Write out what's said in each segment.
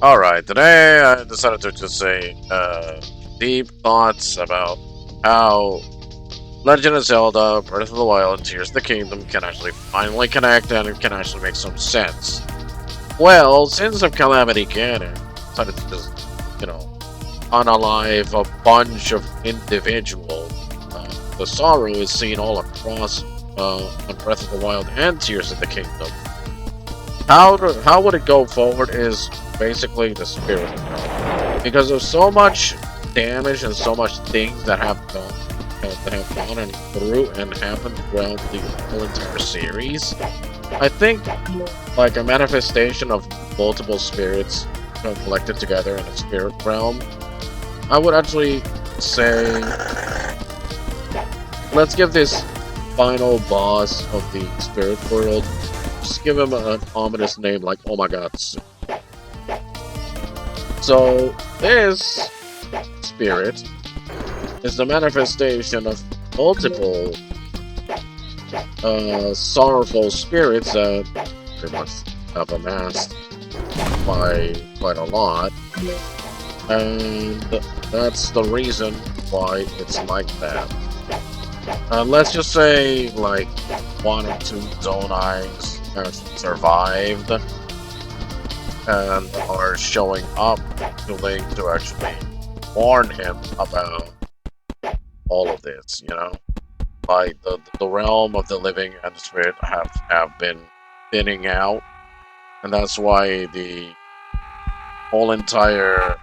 Alright, today I decided to just say deep thoughts about how Legend of Zelda, Breath of the Wild, and Tears of the Kingdom can actually finally connect and it can actually make some sense. Well, since the Calamity Canon, I decided to just, unalive a bunch of individuals. The sorrow is seen all across on Breath of the Wild and Tears of the Kingdom. How would it go forward is basically the spirit because there's so much damage and so much things that have gone and through and happened throughout the whole entire series. I think like a manifestation of multiple spirits collected together in a spirit realm. I would actually say let's give this final boss of the spirit world, just give him an ominous name like Omagatsu. So this spirit is the manifestation of multiple sorrowful spirits that pretty much have amassed by quite a lot, and that's the reason why it's like that. Let's just say like one or two Zonais actually survived and are showing up to Link to actually warn him about all of this, Like the realm of the living and the spirit have been thinning out, and that's why the whole entire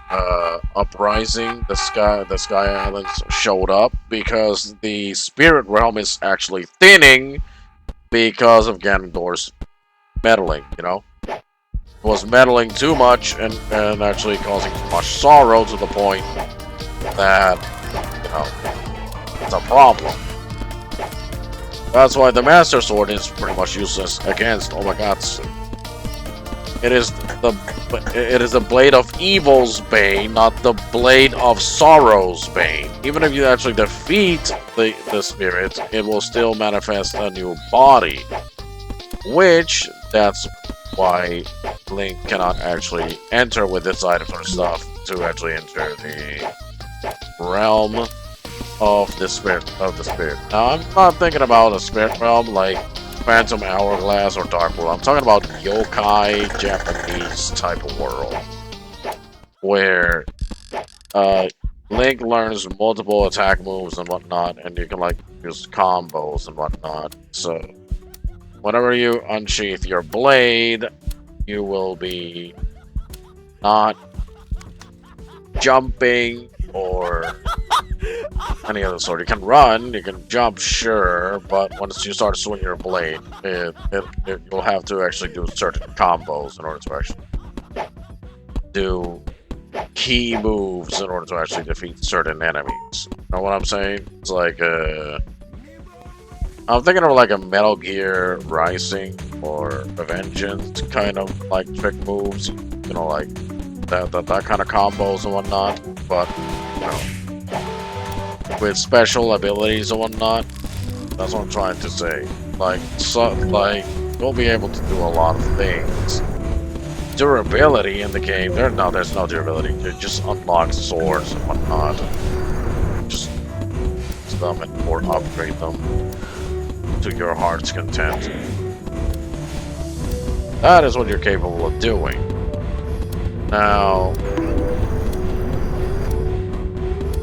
uprising, the Sky Islands showed up, because the spirit realm is actually thinning because of Ganondorf's meddling, It was meddling too much and actually causing too much sorrow to the point that, it's a problem. That's why the Master Sword is pretty much useless against Omagatsu. It is the blade of evil's bane, not the blade of sorrow's bane. Even if you actually defeat the spirit, it will still manifest a new body. Which, that's why Link cannot actually enter with this item or stuff to actually enter the realm of the spirit. Now, I'm not thinking about a spirit realm like Phantom Hourglass or Dark World. I'm talking about yokai Japanese type of world, where Link learns multiple attack moves and whatnot, and you can like use combos and whatnot. So whenever you unsheath your blade, you will be not jumping or any other sort. You can run, you can jump, sure, but once you start swinging your blade, you'll have to actually do certain combos in order to actually do key moves in order to actually defeat certain enemies. You know what I'm saying? It's like I'm thinking of like a Metal Gear Rising or a Vengeance kind of like trick moves, like that kind of combos and whatnot, but with special abilities and whatnot. That's what I'm trying to say. Like you'll be able to do a lot of things. Durability in the game, there's no durability. You just unlock swords and whatnot. Just use them or upgrade them to your heart's content. That is what you're capable of doing. Now,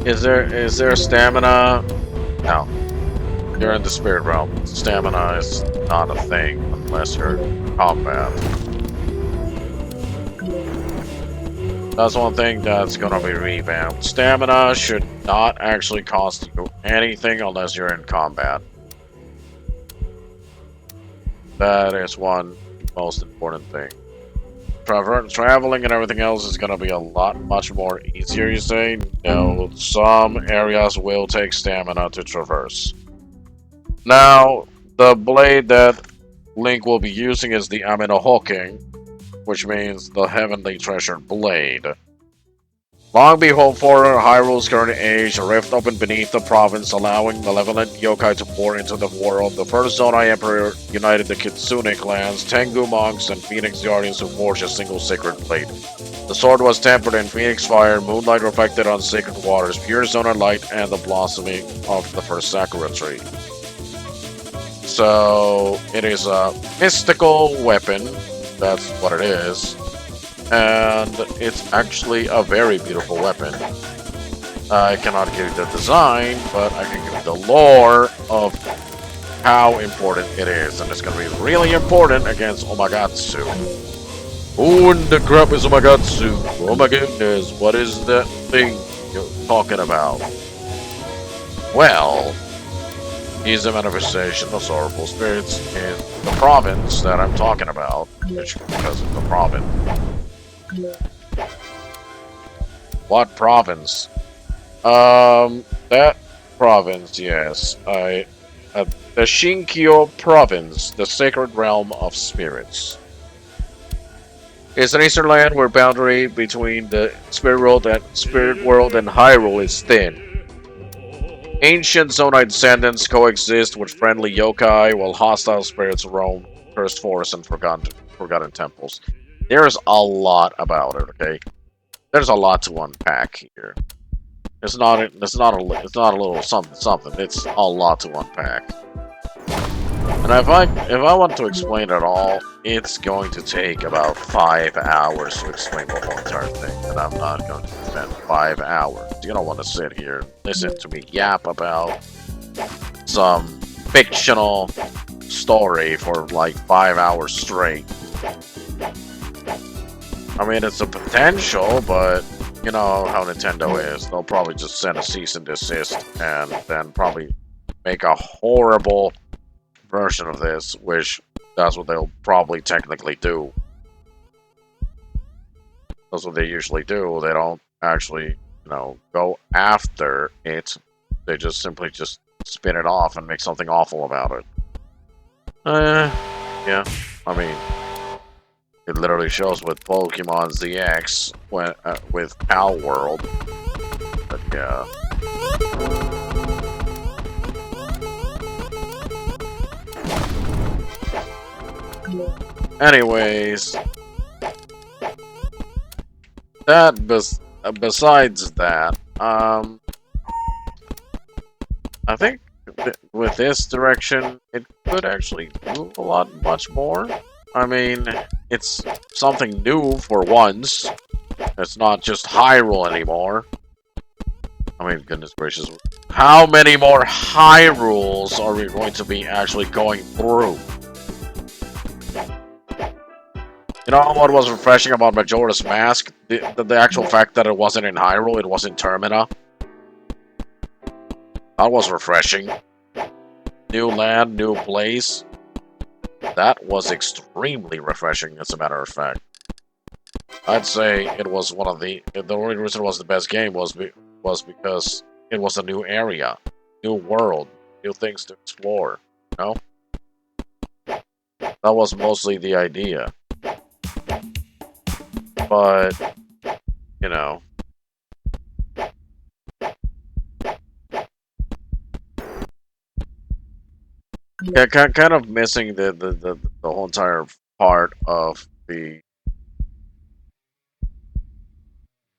is there stamina? No. You're in the spirit realm. Stamina is not a thing unless you're in combat. That's one thing that's gonna be revamped. Stamina should not actually cost you anything unless you're in combat. That is one most important thing. Traveling and everything else is gonna be much more easier, you say? No, some areas will take stamina to traverse. Now, the blade that Link will be using is the Amino-Hoking, which means the Heavenly Treasured Blade. Long before Hyrule's current age, a rift opened beneath the province, allowing malevolent yokai to pour into the world. The first Zonai Emperor united the Kitsune clans, Tengu monks, and Phoenix Guardians to forge a single sacred blade. The sword was tempered in phoenix fire, moonlight reflected on sacred waters, pure Zonai light, and the blossoming of the first sakura tree. So, it is a mystical weapon, that's what it is, and it's actually a very beautiful weapon. I cannot give you the design, but I can give you the lore of how important it is, and it's going to be really important against Omagatsu. Who in the crap is Omagatsu? Oh my goodness, what is that thing you're talking about? Well, he's a manifestation of sorrowful spirits in the province that I'm talking about, which because of the province. What province? That province, yes. The Shinkyo province, the sacred realm of spirits. It's an eastern land where boundary between the spirit world and Hyrule is thin. Ancient Zonai descendants coexist with friendly yokai, while hostile spirits roam cursed forests and forgotten temples. There's a lot about it, okay? There's a lot to unpack here. It's not a little something. It's a lot to unpack. And if I want to explain it all, it's going to take about 5 hours to explain the whole entire thing, and I'm not going to spend 5 hours. You don't want to sit here and listen to me yap about some fictional story for like 5 hours straight. I mean, it's a potential, but you know how Nintendo is. They'll probably just send a cease and desist and then probably make a horrible version of this, which that's what they'll probably technically do. That's what they usually do. They don't actually, you know, go after it. They just simply just spin it off and make something awful about it. Yeah, I mean, it literally shows with Pokemon ZX when with Pal World. But yeah. Anyways, besides that, I think with this direction, it could actually do a lot much more. I mean, it's something new for once. It's not just Hyrule anymore. I mean, goodness gracious, how many more Hyrules are we going to be actually going through? You know what was refreshing about Majora's Mask? The actual fact that it wasn't in Hyrule, it was in Termina. That was refreshing. New land, new place. That was extremely refreshing, as a matter of fact. I'd say it was one of the only reason it was the best game was because it was a new area, new world, new things to explore, you know? That was mostly the idea. But, you know. Yeah, kind of missing the whole entire part of the...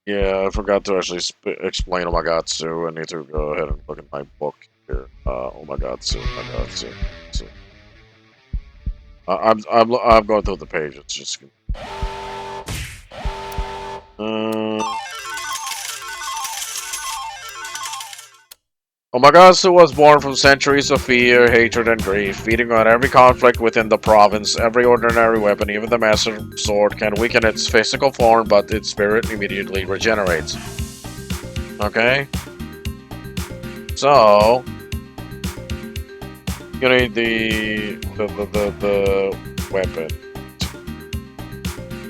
Yeah, I forgot to actually explain Omagatsu. I need to go ahead and look at my book here. Omagatsu. I'm going through the page. It's just... Omagatsu was born from centuries of fear, hatred, and grief, feeding on every conflict within the province. Every ordinary weapon, even the Master Sword, can weaken its physical form, but its spirit immediately regenerates. Okay? So... you need the weapon.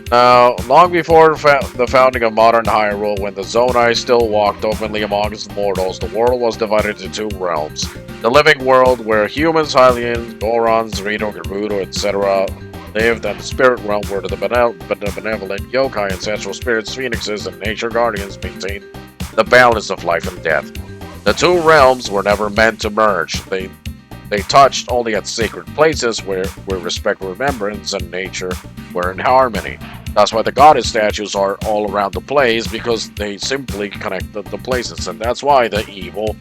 Now, long before the founding of modern Hyrule, when the Zonai still walked openly amongst mortals, the world was divided into two realms. The living world, where humans, Hylians, Gorons, Rito, Gerudo, etc. lived, and the spirit realm, where the benevolent yokai, ancestral spirits, phoenixes, and nature guardians maintained the balance of life and death. The two realms were never meant to merge. They touched only at sacred places where respect, remembrance, and nature were in harmony. That's why the goddess statues are all around the place, because they simply connect the places, and that's why that evil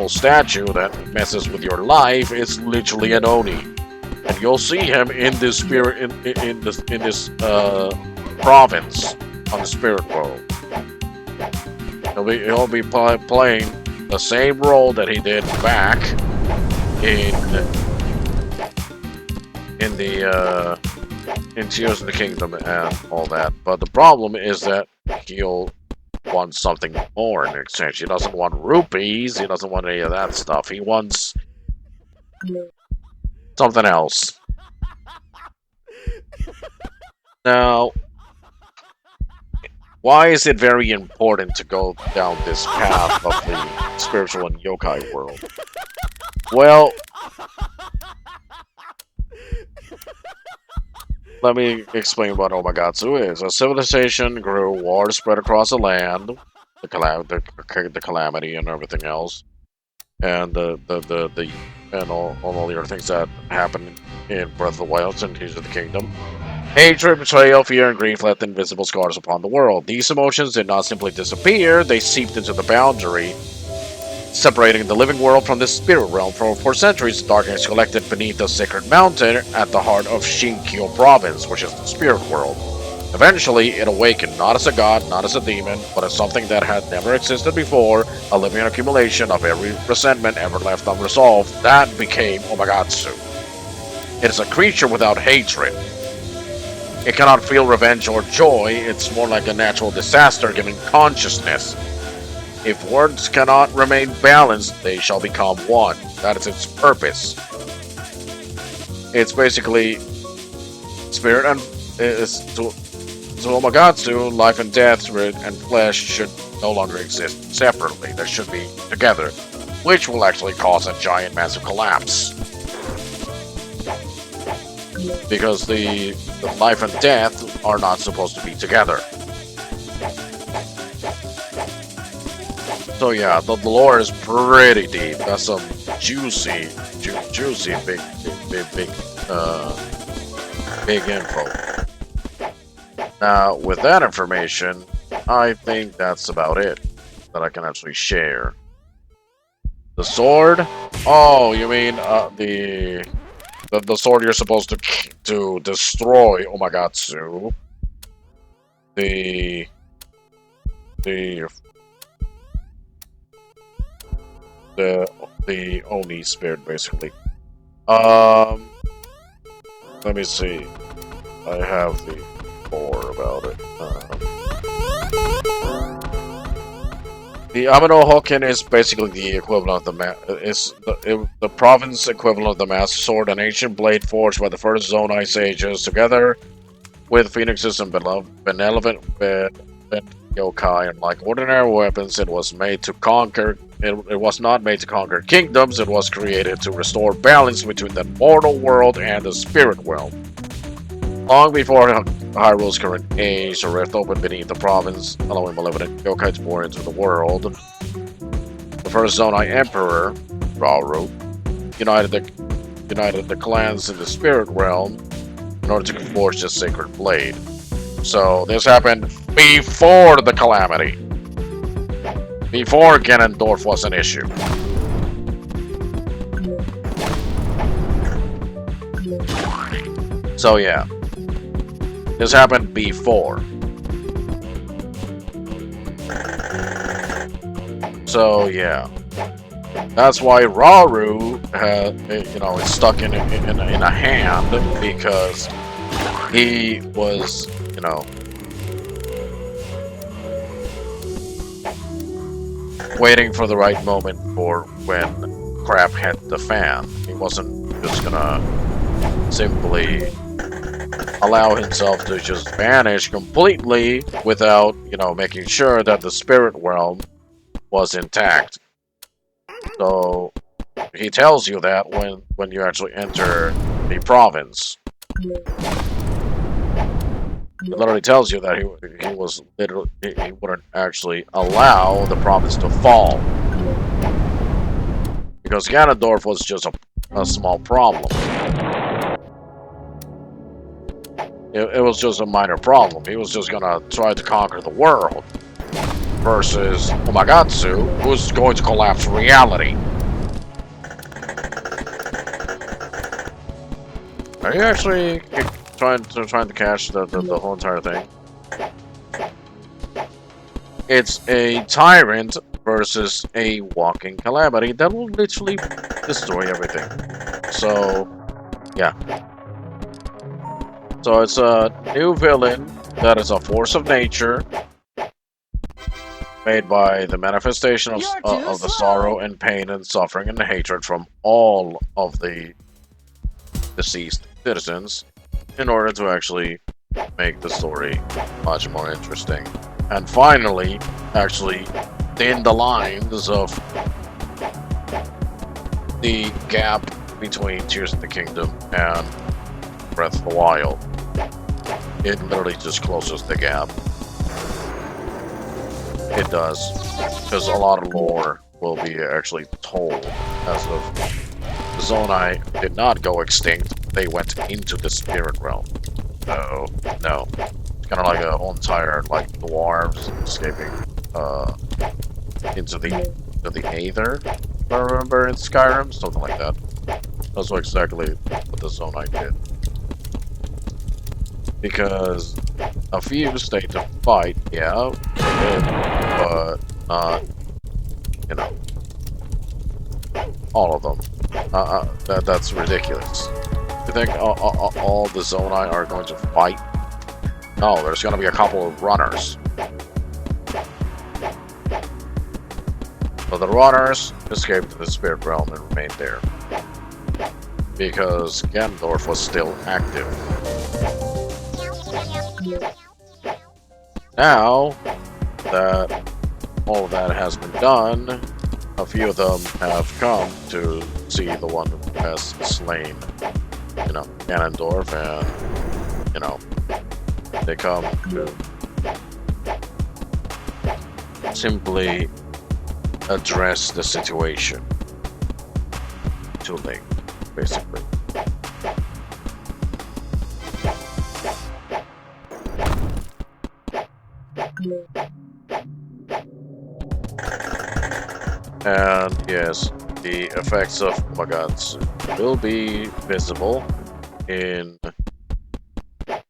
statue that messes with your life is literally an Oni, and you'll see him in this spirit in this province on the spirit world. He'll be playing the same role that he did back in Tears of the Kingdom and all that. But the problem is that he'll want something more in exchange. He doesn't want rupees. He doesn't want any of that stuff. He wants something else. Now, why is it very important to go down this path of the spiritual and yokai world? Well, let me explain what Omagatsu is. A civilization grew, wars spread across the land, the calamity and everything else, and and all the other things that happen in Breath of the Wild and Tears of the Kingdom. Hatred, betrayal, fear, and grief left invisible scars upon the world. These emotions did not simply disappear, they seeped into the boundary, separating the living world from the spirit realm. For centuries, darkness collected beneath the sacred mountain at the heart of Shinkyo province, which is the spirit world. Eventually, it awakened, not as a god, not as a demon, but as something that had never existed before, a living accumulation of every resentment ever left unresolved. That became Omagatsu. It is a creature without hatred. It cannot feel revenge or joy, it's more like a natural disaster given consciousness. If worlds cannot remain balanced, they shall become one. That is its purpose. It's basically spirit and to Omagatsu, life and death, spirit and flesh should no longer exist separately. They should be together, which will actually cause a giant massive collapse. Because the life and death are not supposed to be together. So yeah, the lore is pretty deep. That's some juicy, big info. Now, with that information, I think that's about it that I can actually share. The sword? Oh, you mean the sword you're supposed to destroy Omagatsu. The Oni spirit, basically. Let me see. I have the lore about it. The Amino Hoken is basically the equivalent of the province equivalent of the Master Sword, an ancient blade forged by the first Zonai sages, together with phoenixes and benevolent yokai. And like ordinary weapons, it was made to conquer. It was not made to conquer kingdoms. It was created to restore balance between the mortal world and the spirit realm. Long before Hyrule's current age, a rift opened beneath the province, allowing malevolent yokai to pour into the world. The first Zonai Emperor, Rauru, united the clans in the spirit realm in order to forge the sacred blade. So this happened before the calamity. Before Ganondorf was an issue. So yeah. This happened before. So yeah, that's why Rauru is stuck in a hand, because he was waiting for the right moment for when crap hit the fan. He wasn't just gonna simply allow himself to just vanish completely without, making sure that the spirit realm was intact. So he tells you that when you actually enter the province. He literally tells you that he wouldn't actually allow the province to fall. Because Ganondorf was just a small problem. It was just a minor problem. He was just gonna try to conquer the world. Versus Omagatsu, who's going to collapse reality. Are you actually trying to catch the whole entire thing? It's a tyrant versus a walking calamity that will literally destroy everything. So, yeah. So it's a new villain that is a force of nature, made by the manifestation of the sorrow and pain and suffering and hatred from all of the deceased citizens, in order to actually make the story much more interesting. And finally, actually thin the lines of the gap between Tears of the Kingdom and Breath of the Wild. It literally just closes the gap. It does, because a lot of lore will be actually told, as of Zonai did not go extinct, they went into the spirit realm. So, no. It's kind of like a whole entire, like, dwarves escaping, into the Aether, if I remember, in Skyrim, something like that. That's exactly what the Zonai did. Because a few stayed to fight, yeah, they did, but not, you know, all of them. That's ridiculous. You think all the Zonai are going to fight? No, there's going to be a couple of runners. But the runners escaped to the spirit realm and remained there. Because Ganondorf was still active. Now that all of that has been done, a few of them have come to see the one who has slain, you know, Ganondorf, and, you know, they come to simply address the situation. Too late, basically. And yes, the effects of Omagatsu will be visible in the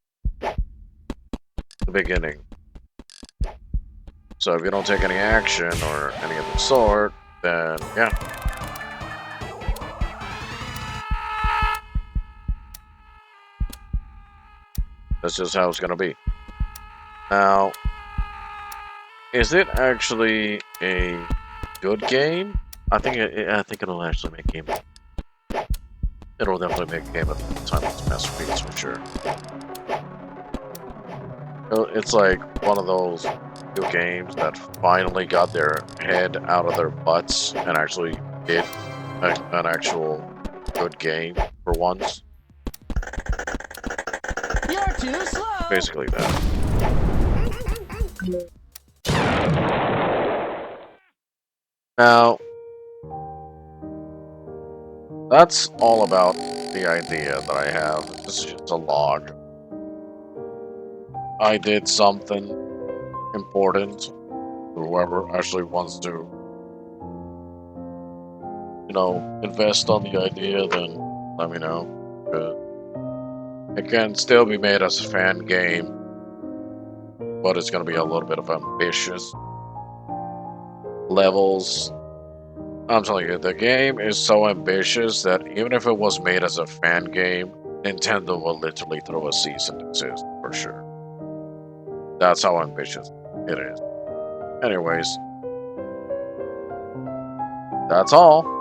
beginning. So if you don't take any action or any of the sort, then yeah. That's just how it's gonna be. Now, is it actually a good game? I think it'll actually make game. It'll definitely make a game of the timeless masterpiece for sure. It's like one of those new games that finally got their head out of their butts and actually did an actual good game for once. You're too slow. Basically that. Now, that's all about the idea that I have. This is just a log. I did something important. Whoever actually wants to, you know, invest on the idea, then let me know. But it can still be made as a fan game, but it's going to be a little bit of ambitious levels. I'm telling you, the game is so ambitious that even if it was made as a fan game, Nintendo will literally throw a cease and desist for sure. That's how ambitious it is. Anyways, that's all.